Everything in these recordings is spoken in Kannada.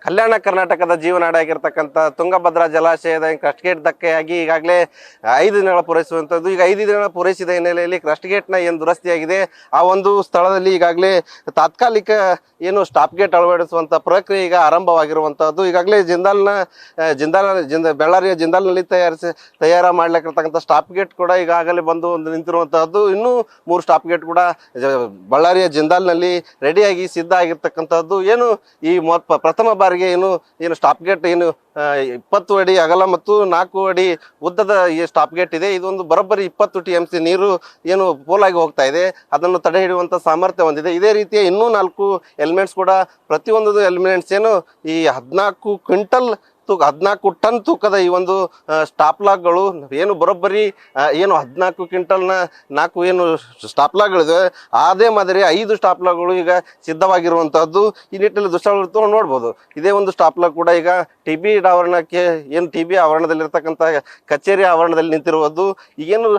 ಕಲ್ಯಾಣ ಕರ್ನಾಟಕದ ಜೀವನಾಡಿಯಾಗಿರ್ತಕ್ಕಂಥ ತುಂಗಭದ್ರಾ ಜಲಾಶಯದ ಕ್ರಸ್ಟ್ ಗೇಟ್ ಧಕ್ಕೆಯಾಗಿ ಈಗಾಗಲೇ 5 ದಿನಗಳ ಪೂರೈಸುವಂಥದ್ದು. ಈಗ 5 ದಿನಗಳ ಪೂರೈಸಿದ ಹಿನ್ನೆಲೆಯಲ್ಲಿ ಕ್ರಸ್ಟ್ ಗೇಟ್ನ ಏನು ದುರಸ್ತಿಯಾಗಿದೆ ಆ ಒಂದು ಸ್ಥಳದಲ್ಲಿ ಈಗಾಗಲೇ ತಾತ್ಕಾಲಿಕ ಏನು ಸ್ಟಾಪ್ ಗೇಟ್ ಅಳವಡಿಸುವಂಥ ಪ್ರಕ್ರಿಯೆ ಈಗ ಆರಂಭವಾಗಿರುವಂಥದ್ದು. ಈಗಾಗಲೇ ಬೆಳ್ಳಾರಿಯ ಜಿಂದಾಲ್ನಲ್ಲಿ ತಯಾರ ಮಾಡ್ಲಿಕ್ಕಿರ್ತಕ್ಕಂಥ ಸ್ಟಾಪ್ ಗೇಟ್ ಕೂಡ ಈಗಾಗಲೇ ಬಂದು ನಿಂತಿರುವಂತಹದ್ದು. ಇನ್ನೂ 3 ಸ್ಟಾಪ್ ಗೇಟ್ ಕೂಡ ಬಳ್ಳಾರಿಯ ಜಿಂದಾಲ್ನಲ್ಲಿ ರೆಡಿಯಾಗಿ ಸಿದ್ಧ ಆಗಿರ್ತಕ್ಕಂಥದ್ದು. ಏನು ಈ ಪ್ರಥಮ ಬಾರಿಗೆ ಏನು ಸ್ಟಾಪ್ ಗೇಟ್ ಏನು 20 ಅಡಿ ಅಗಲ ಮತ್ತು 4 ಅಡಿ ಉದ್ದದ ಈ ಸ್ಟಾಪ್ ಗೇಟ್ ಇದೆ. ಇದೊಂದು ಬರೋಬ್ಬರಿ 20 TMC ನೀರು ಏನು ಪೋಲಾಗಿ ಹೋಗ್ತಾ ಇದೆ, ಅದನ್ನು ತಡೆ ಹಿಡಿಯುವಂಥ ಸಾಮರ್ಥ್ಯ ಹೊಂದಿದೆ. ಇದೇ ರೀತಿಯ ಇನ್ನೂ 4 ಎಲಿಮೆಂಟ್ಸ್ ಕೂಡ, ಪ್ರತಿಯೊಂದು ಎಲಿಮೆಂಟ್ಸ್ ಏನು ಈ 14 ಟನ್ ತೂಕದ ಈ ಒಂದು ಸ್ಟಾಪ್ ಲಾಕ್ಗಳು ಏನು ಬರೋಬ್ಬರಿ ಏನು 14 ಕ್ವಿಂಟಲ್ನ 4 ಏನು ಸ್ಟಾಪ್ ಲಾಕ್ಗಳಿವೆ, ಅದೇ ಮಾದರಿ 5 ಸ್ಟಾಪ್ ಲಾಕ್ಗಳು ಈಗ ಸಿದ್ಧವಾಗಿರುವಂತಹದ್ದು. ಈ ನಿಟ್ಟಿನಲ್ಲಿ ದೃಶ್ಯಾವಳಿ ನೋಡ್ಬೋದು. ಇದೇ ಒಂದು ಸ್ಟಾಪ್ ಲಾಕ್ ಕೂಡ ಈಗ TB ಆವರಣದಲ್ಲಿರ್ತಕ್ಕಂಥ ಕಚೇರಿ ಆವರಣದಲ್ಲಿ ನಿಂತಿರುವುದು. ಈಗೇನು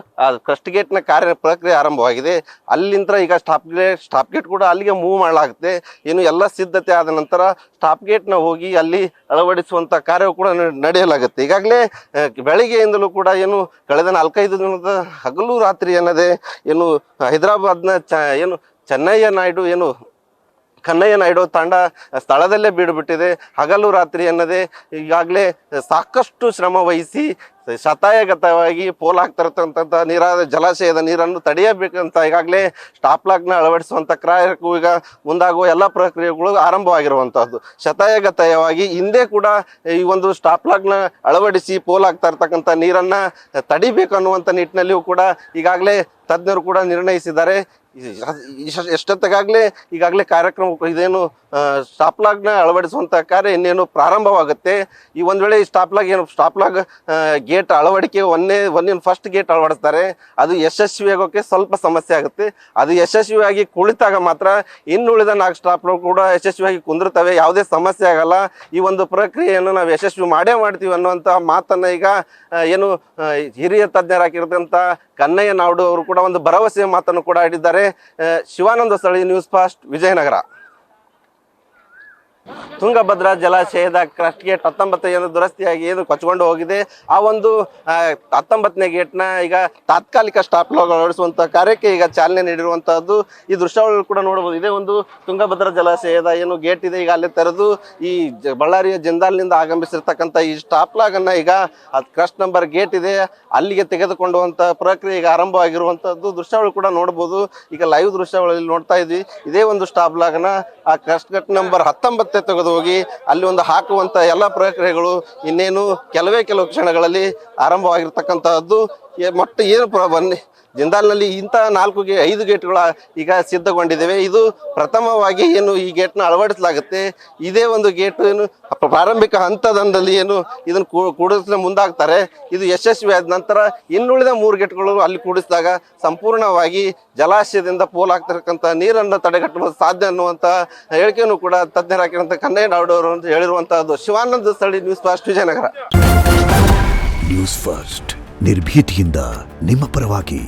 ಕ್ರಸ್ಟ್ ಗೇಟ್ನ ಪ್ರಕ್ರಿಯೆ ಆರಂಭವಾಗಿದೆ. ಅಲ್ಲಿಂದ ಈಗ ಸ್ಟಾಪ್ ಗೇಟ್ ಕೂಡ ಅಲ್ಲಿಗೆ ಮೂವ್ ಮಾಡಲಾಗುತ್ತೆ. ಏನು ಎಲ್ಲ ಸಿದ್ಧತೆ ಆದ ನಂತರ ಸ್ಟಾಪ್ ಗೇಟ್ನ ಹೋಗಿ ಅಲ್ಲಿ ಅಳವಡಿಸುವಂಥ ಕಾರ್ಯ ಕೂಡ ನಡೆಯಲಾಗುತ್ತೆ. ಈಗಾಗಲೇ ಬೆಳಿಗ್ಗೆಯಿಂದಲೂ ಕೂಡ ಏನು ಕಳೆದ 4-5 ದಿನದ ಹಗಲು ರಾತ್ರಿ ಅನ್ನದೇ ಏನು ಹೈದರಾಬಾದ್ನ ಕನ್ನಯ್ಯ ನಾಯ್ಡು ತಂಡ ಸ್ಥಳದಲ್ಲೇ ಬೀಡುಬಿಟ್ಟಿದೆ. ಹಗಲು ರಾತ್ರಿ ಅನ್ನದೇ ಈಗಾಗಲೇ ಸಾಕಷ್ಟು ಶ್ರಮ ವಹಿಸಿ ಶತಾಯಗತವಾಗಿ ಪೋಲಾಗ್ತಿರತಕ್ಕಂಥ ಜಲಾಶಯದ ನೀರನ್ನು ತಡೆಯಬೇಕಂತ ಈಗಾಗಲೇ ಸ್ಟಾಪ್ ಲಾಕ್ನ ಅಳವಡಿಸುವಂಥ ಕಾರ್ಯಕ್ಕೂ ಈಗ ಮುಂದಾಗುವ ಎಲ್ಲ ಪ್ರಕ್ರಿಯೆಗಳು ಆರಂಭವಾಗಿರುವಂಥದ್ದು. ಶತಾಯಗತವಾಗಿ ಹಿಂದೆ ಕೂಡ ಈ ಒಂದು ಸ್ಟಾಪ್ ಲಾಕ್ನ ಅಳವಡಿಸಿ ಪೋಲಾಗ್ತಾ ಇರ್ತಕ್ಕಂಥ ನೀರನ್ನು ತಡಿಬೇಕನ್ನುವಂಥ ನಿಟ್ಟಿನಲ್ಲಿಯೂ ಕೂಡ ಈಗಾಗಲೇ ತಜ್ಞರು ಕೂಡ ನಿರ್ಣಯಿಸಿದ್ದಾರೆ. ಈಗಾಗಲೇ ಕಾರ್ಯಕ್ರಮ ಇದೇನು ಸ್ಟಾಪ್ ಲಾಕ್ನ ಅಳವಡಿಸುವಂಥ ಕಾರ್ಯ ಇನ್ನೇನು ಪ್ರಾರಂಭವಾಗುತ್ತೆ. ಈ ಒಂದು ವೇಳೆ ಈ ಸ್ಟಾಪ್ ಲಾಕ್ ಗೇಟ್ ಅಳವಡಿಕೆ ಫಸ್ಟ್ ಗೇಟ್ ಅಳವಡಿಸ್ತಾರೆ, ಅದು ಯಶಸ್ವಿಯಾಗೋಕ್ಕೆ ಸ್ವಲ್ಪ ಸಮಸ್ಯೆ ಆಗುತ್ತೆ. ಅದು ಯಶಸ್ವಿಯಾಗಿ ಕುಳಿತಾಗ ಮಾತ್ರ ಇನ್ನುಳಿದ 4 ಸ್ಟಾಪ್ ಲಾಕ್ ಕೂಡ ಯಶಸ್ವಿಯಾಗಿ ಕುಂದಿರ್ತವೆ, ಯಾವುದೇ ಸಮಸ್ಯೆ ಆಗಲ್ಲ. ಈ ಒಂದು ಪ್ರಕ್ರಿಯೆಯನ್ನು ನಾವು ಯಶಸ್ವಿ ಮಾಡ್ತೀವಿ ಅನ್ನುವಂಥ ಮಾತನ್ನು ಈಗ ಏನು ಹಿರಿಯ ತಜ್ಞರಾಗಿರ್ತಕ್ಕಂಥ ಕನ್ನಯ್ಯ ನಾಯ್ಡು ಅವರು ಕೂಡ ಒಂದು ಭರವಸೆಯ ಮಾತನ್ನು ಕೂಡ ಆಡಿದ್ದಾರೆ. Shivananda Sthali, news fast, Vijayanagara. ತುಂಗಭದ್ರಾ ಜಲಾಶಯದ ಕ್ರಸ್ಟ್ ಗೇಟ್ 19 ಏನು ದುರಸ್ತಿಯಾಗಿ ಏನು ಕೊಚ್ಕೊಂಡು ಹೋಗಿದೆ, ಆ ಒಂದು 19ನೇ ಗೇಟ್ನ ಈಗ ತಾತ್ಕಾಲಿಕ ಸ್ಟಾಪ್ ಲಾಕ್ ಅಳವಡಿಸುವಂಥ ಕಾರ್ಯಕ್ಕೆ ಈಗ ಚಾಲನೆ ನೀಡಿರುವಂತಹದ್ದು. ಈ ದೃಶ್ಯಾವಳಿ ಕೂಡ ನೋಡಬಹುದು. ಇದೇ ಒಂದು ತುಂಗಭದ್ರಾ ಜಲಾಶಯದ ಏನು ಗೇಟ್ ಇದೆ, ಈಗ ಅಲ್ಲಿ ತೆರೆದು ಈ ಬಳ್ಳಾರಿಯ ಜಿಂದಾಲ್ನಿಂದ ಆಗಮಿಸಿರ್ತಕ್ಕಂಥ ಈ ಸ್ಟಾಪ್ ಲಾಕ್ ಅನ್ನ ಈಗ ಕ್ರಸ್ಟ್ ನಂಬರ್ ಗೇಟ್ ಇದೆ ಅಲ್ಲಿಗೆ ತೆಗೆದುಕೊಂಡುವಂಥ ಪ್ರಕ್ರಿಯೆ ಈಗ ಆರಂಭವಾಗಿರುವಂತಹದ್ದು. ದೃಶ್ಯಾವಳಿ ಕೂಡ ನೋಡಬಹುದು. ಈಗ ಲೈವ್ ದೃಶ್ಯಾವಳಿಯಲ್ಲಿ ನೋಡ್ತಾ ಇದ್ವಿ. ಇದೇ ಒಂದು ಸ್ಟಾಪ್ ಲಾಕ್ ನ ಆ ಕ್ರಸ್ಟ್ ಗೇಟ್ ನಂಬರ್ 19 ತೆಗೆದು ಹೋಗಿ ಅಲ್ಲಿ ಒಂದು ಹಾಕುವಂತ ಎಲ್ಲ ಪ್ರಕ್ರಿಯೆಗಳು ಇನ್ನೇನು ಕೆಲವು ಕ್ಷಣಗಳಲ್ಲಿ ಆರಂಭವಾಗಿರ್ತಕ್ಕಂತಹದ್ದು. ಮತ್ತು ಏನು ಬನ್ನಿ ಜಿಂದಾಲ್ನಲ್ಲಿ ಇಂಥ 5 ಗೇಟ್ಗಳ ಈಗ ಸಿದ್ಧಗೊಂಡಿದ್ದೇವೆ. ಇದು ಪ್ರಥಮವಾಗಿ ಏನು ಈ ಗೇಟ್ನ ಅಳವಡಿಸಲಾಗುತ್ತೆ. ಇದೇ ಒಂದು ಗೇಟ್ ಏನು ಪ್ರಾರಂಭಿಕ ಹಂತದಲ್ಲಿ ಏನು ಇದನ್ನು ಕೂಡಿಸಲು ಮುಂದಾಗ್ತಾರೆ. ಇದು ಯಶಸ್ವಿ ಆದ ನಂತರ ಇನ್ನುಳಿದ 3 ಗೇಟ್ಗಳು ಅಲ್ಲಿ ಕೂಡಿಸಿದಾಗ ಸಂಪೂರ್ಣವಾಗಿ ಜಲಾಶಯದಿಂದ ಪೋಲಾಗ್ತಿರತಕ್ಕಂಥ ನೀರನ್ನು ತಡೆಗಟ್ಟುವ ಸಾಧ್ಯ ಅನ್ನುವಂಥ ಹೇಳಿಕೆಯನ್ನು ಕೂಡ ತಜ್ಞರಾಗಿರುವಂಥ ಕನ್ನಯ್ಯ ನಾಯ್ಡು ಅವರು ಅಂತ ಹೇಳಿರುವಂತಹದ್ದು. Shivananda Sthali, news fast, Vijayanagara. News first, ನಿರ್ಭೀತಿಯಿಂದ ನಿಮ್ಮ ಪರವಾಗಿ.